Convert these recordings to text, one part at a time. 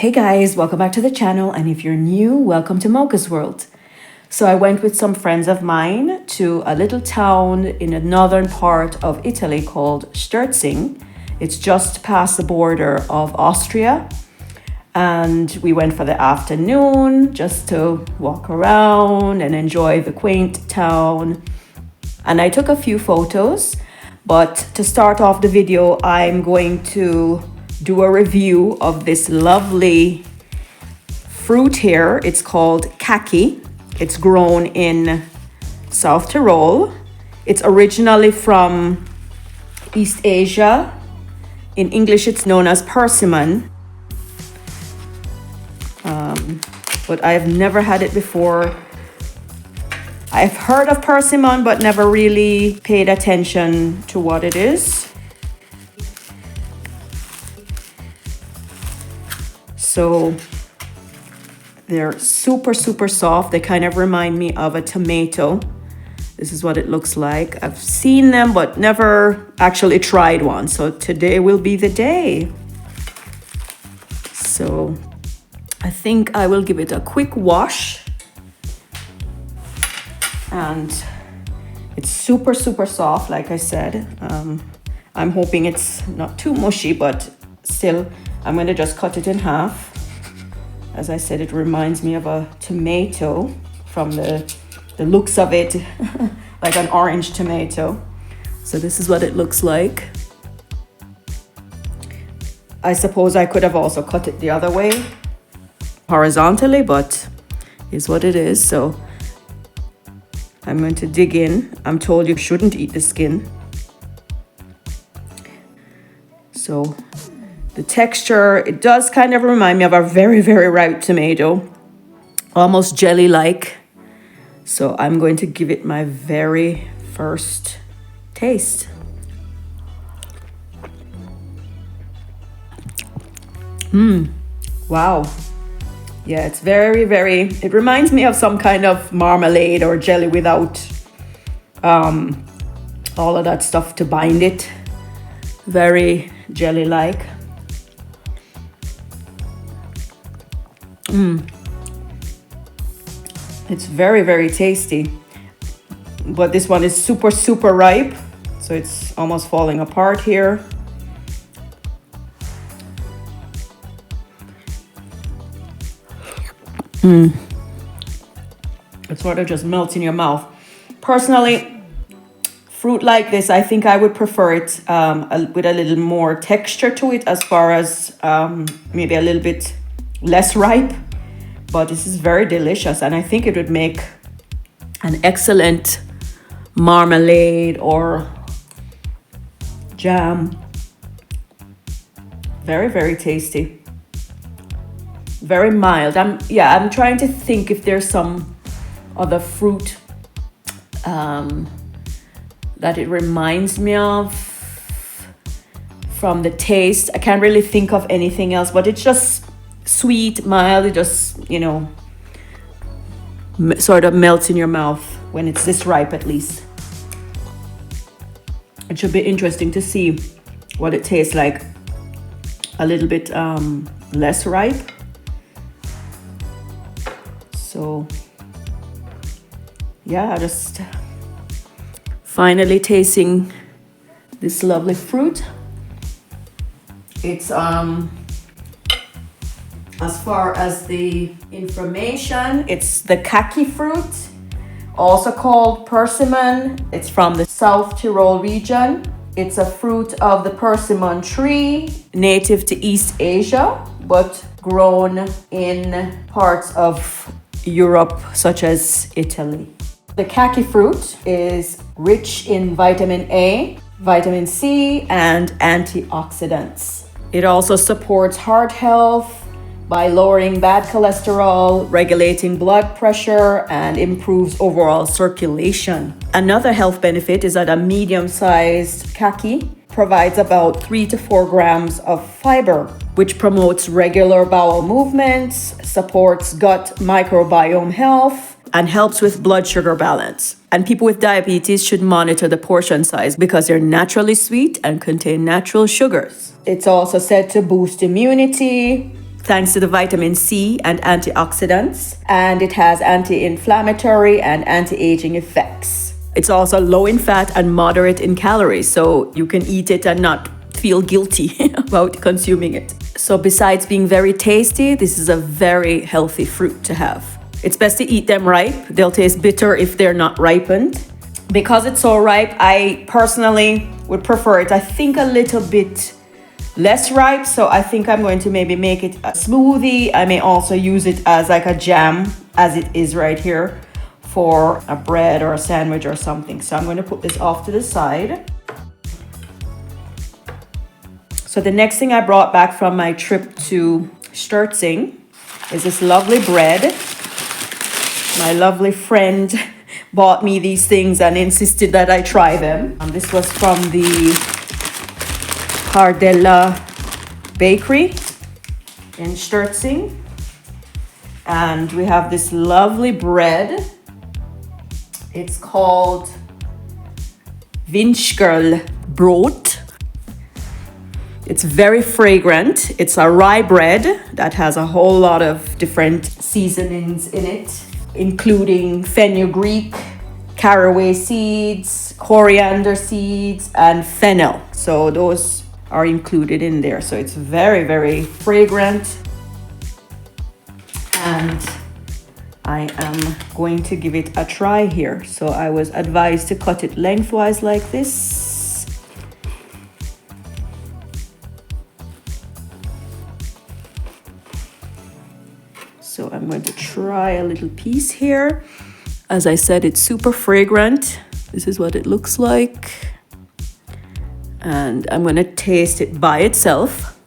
Hey guys, welcome back to the channel, and if you're new, welcome to MOCA'S world. So I went with some friends of mine to a little town in the northern part of Italy called Sterzing. It's just past the border of Austria, and we went for the afternoon just to walk around and enjoy the quaint town. And I took a few photos, but to start off the video, I'm going to do a review of this lovely fruit here. It's called kaki. It's grown in South Tyrol. It's originally from East Asia. In English, it's known as persimmon. But I've never had it before. I've heard of persimmon, but never really paid attention to what it is. So they're super soft. They kind of remind me of a tomato. This is what it looks like. I've seen them, but never actually tried one. So today will be the day. So I think I will give it a quick wash. And it's super soft, like I said. I'm hoping it's not too mushy, but still, I'm going to just cut it in half. As I said, it reminds me of a tomato from the looks of it, like an orange tomato. So this is what it looks like. I suppose I could have also cut it the other way, horizontally, but it's what it is. So I'm going to dig in. I'm told you shouldn't eat the skin. So the texture, it does kind of remind me of a very ripe tomato, almost jelly-like. So I'm going to give it my very first taste. Wow. Yeah, it's very, it reminds me of some kind of marmalade or jelly without all of that stuff to bind it. Very jelly-like. It's very tasty. But this one is super ripe, so it's almost falling apart here. It sort of just melts in your mouth. Personally, fruit like this, I think I would prefer it with a little more texture to it, as far as maybe a little bit less ripe. But this is very delicious, and I think it would make an excellent marmalade or jam. Very tasty. Very mild. I'm trying to think if there's some other fruit that it reminds me of from the taste. I can't really think of anything else, but it's just sweet, mild. It just, sort of melts in your mouth when it's this ripe, at least. It should be interesting to see what it tastes like a little bit less ripe. So yeah, just finally tasting this lovely fruit. It's as far as the information, it's the kaki fruit, also called persimmon. It's from the South Tyrol region. It's a fruit of the persimmon tree, native to East Asia, but grown in parts of Europe, such as Italy. The kaki fruit is rich in vitamin A, vitamin C, and antioxidants. It also supports heart health by lowering bad cholesterol, regulating blood pressure, and improves overall circulation. Another health benefit is that a medium-sized kaki provides about 3 to 4 grams of fiber, which promotes regular bowel movements, supports gut microbiome health, and helps with blood sugar balance. And people with diabetes should monitor the portion size because they're naturally sweet and contain natural sugars. It's also said to boost immunity, thanks to the vitamin C and antioxidants, and it has anti-inflammatory and anti-aging effects. It's also low in fat and moderate in calories, so you can eat it and not feel guilty about consuming it. So besides being very tasty, this is a very healthy fruit to have. It's best to eat them ripe. They'll taste bitter if they're not ripened. Because it's so ripe, I personally would prefer it, I think, a little bit less ripe. So I think I'm going to maybe make it a smoothie. I may also use it as like a jam, as it is right here, for a bread or a sandwich or something. So I'm going to put this off to the side. So the next thing I brought back from my trip to Sterzing is this lovely bread. My lovely friend bought me these things and insisted that I try them. This was from the Cardella Bakery in Sterzing. And we have this lovely bread. It's called Vinschgerl Brot. It's very fragrant. It's a rye bread that has a whole lot of different seasonings in it, including fenugreek, caraway seeds, coriander seeds, and fennel. So those are included in there. So it's very, very fragrant. And I am going to give it a try here. So I was advised to cut it lengthwise like this. So I'm going to try a little piece here. As I said, it's super fragrant. This is what it looks like. And I'm going to taste it by itself.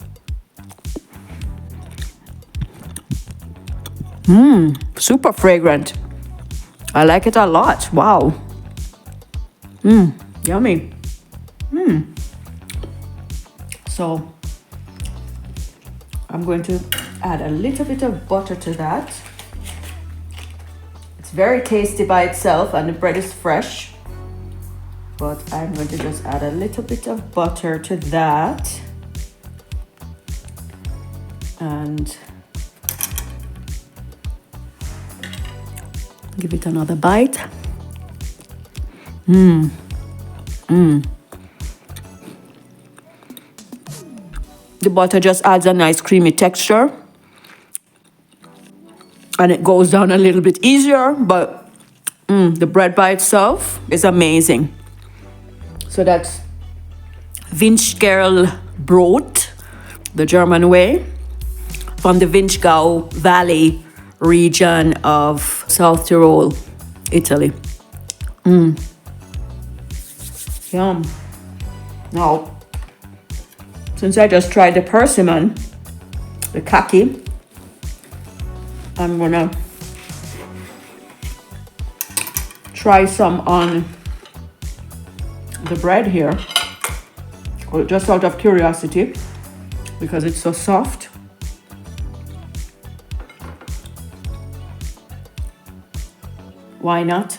Super fragrant. I like it a lot. Wow. Yummy. So I'm going to add a little bit of butter to that. It's very tasty by itself and the bread is fresh. But I'm going to just add a little bit of butter to that. And give it another bite. The butter just adds a nice creamy texture. And it goes down a little bit easier, but the bread by itself is amazing. So that's Vinschgerl Brot, the German way, from the Vinschgau Valley region of South Tyrol, Italy. Yum. Now, since I just tried the persimmon, the kaki, I'm gonna try some on the bread here, just out of curiosity, because it's so soft. Why not?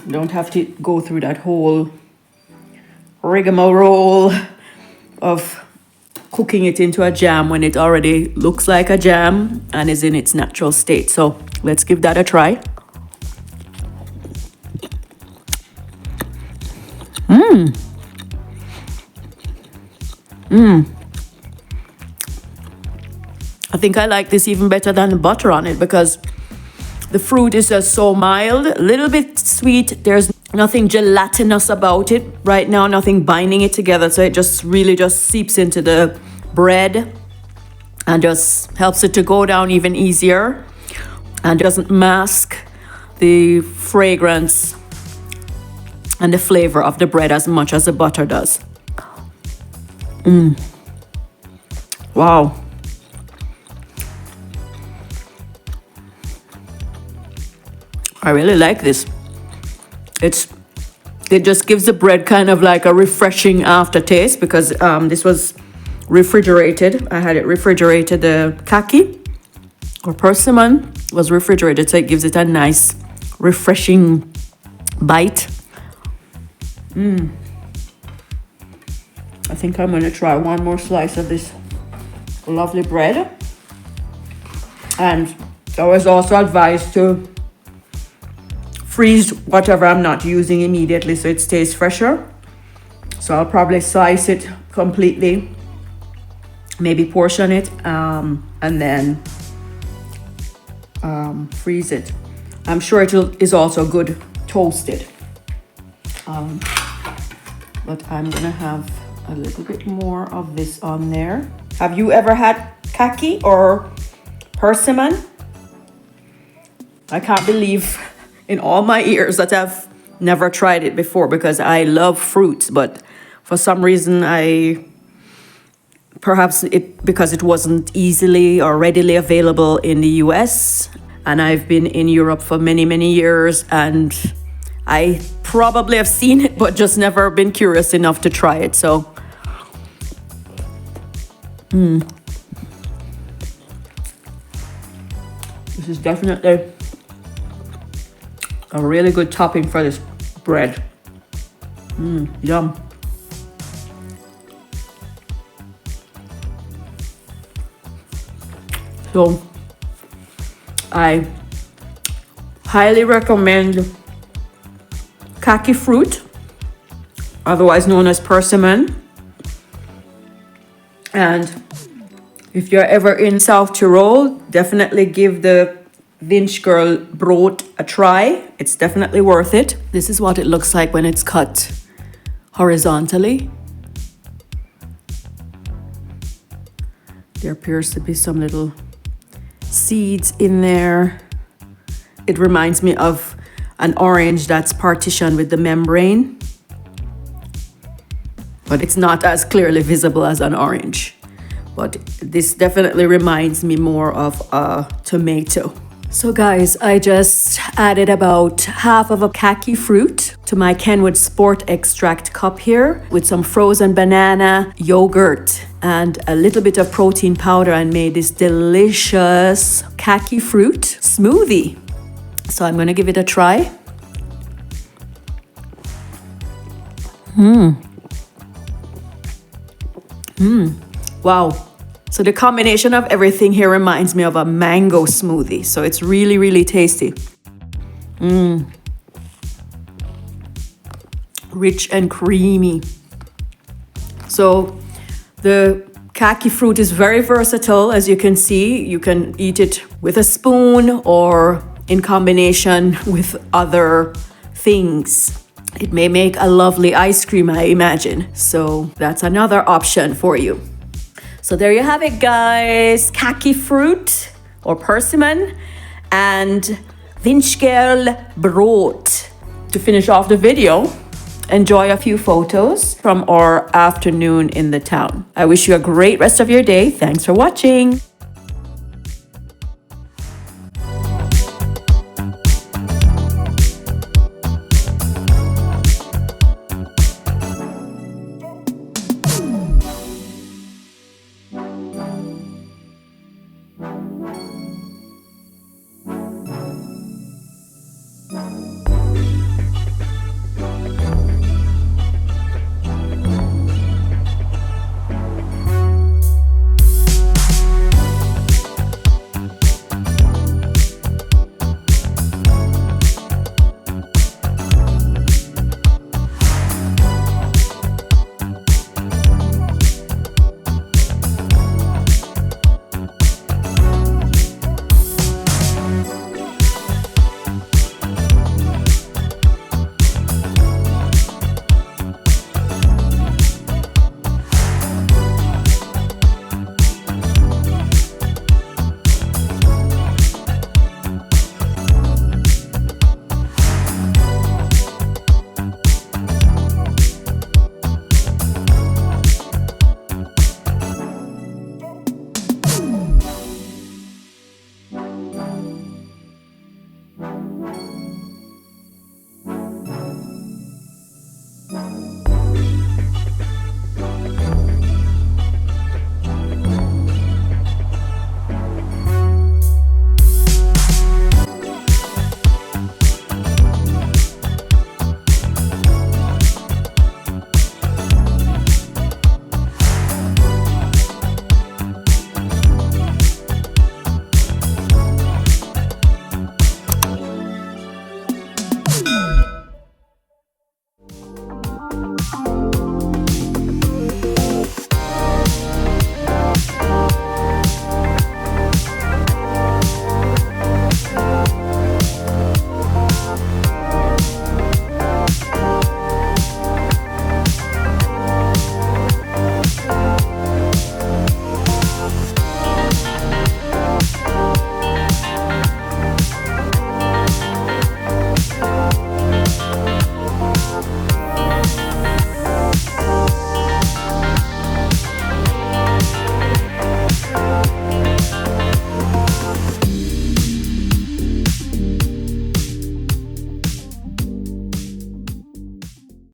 You don't have to go through that whole rigmarole of cooking it into a jam when it already looks like a jam and is in its natural state. So let's give that a try. I think I like this even better than the butter on it, because the fruit is just so mild, a little bit sweet. There's nothing gelatinous about it right now, nothing binding it together. So it just really just seeps into the bread and just helps it to go down even easier and doesn't mask the fragrance and the flavor of the bread as much as the butter does. Wow. I really like this. It just gives the bread kind of like a refreshing aftertaste, because this was refrigerated. I had it refrigerated. The kaki or persimmon was refrigerated, so it gives it a nice refreshing bite. I think I'm going to try one more slice of this lovely bread. And I was also advised to freeze whatever I'm not using immediately so it stays fresher. So I'll probably slice it completely, maybe portion it, and then freeze it. I'm sure is also good toasted. But I'm gonna have a little bit more of this on there. Have you ever had kaki or persimmon? I can't believe in all my years that I've never tried it before, because I love fruits, but for some reason because it wasn't easily or readily available in the US, and I've been in Europe for many, many years, and I probably have seen it, but just never been curious enough to try it. So, this is definitely a really good topping for this bread. Yum. So, I highly recommend kaki fruit, otherwise known as persimmon. And if you're ever in South Tyrol, definitely give the Vinschgerl Brot a try. It's definitely worth it. This is what it looks like when it's cut horizontally. There appears to be some little seeds in there. It reminds me of an orange that's partitioned with the membrane, but it's not as clearly visible as an orange. But this definitely reminds me more of a tomato. So guys, I just added about half of a kaki fruit to my Kenwood Sport Extract cup here with some frozen banana, yogurt, and a little bit of protein powder, and made this delicious kaki fruit smoothie. So I'm gonna give it a try. Wow. So the combination of everything here reminds me of a mango smoothie. So it's really, really tasty. Rich and creamy. So the kaki fruit is very versatile, as you can see. You can eat it with a spoon or in combination with other things. It may make a lovely ice cream, I imagine. So that's another option for you. So there you have it, guys. Kaki fruit or persimmon and Vinschgerl Brot. To finish off the video, enjoy a few photos from our afternoon in the town. I wish you a great rest of your day. Thanks for watching.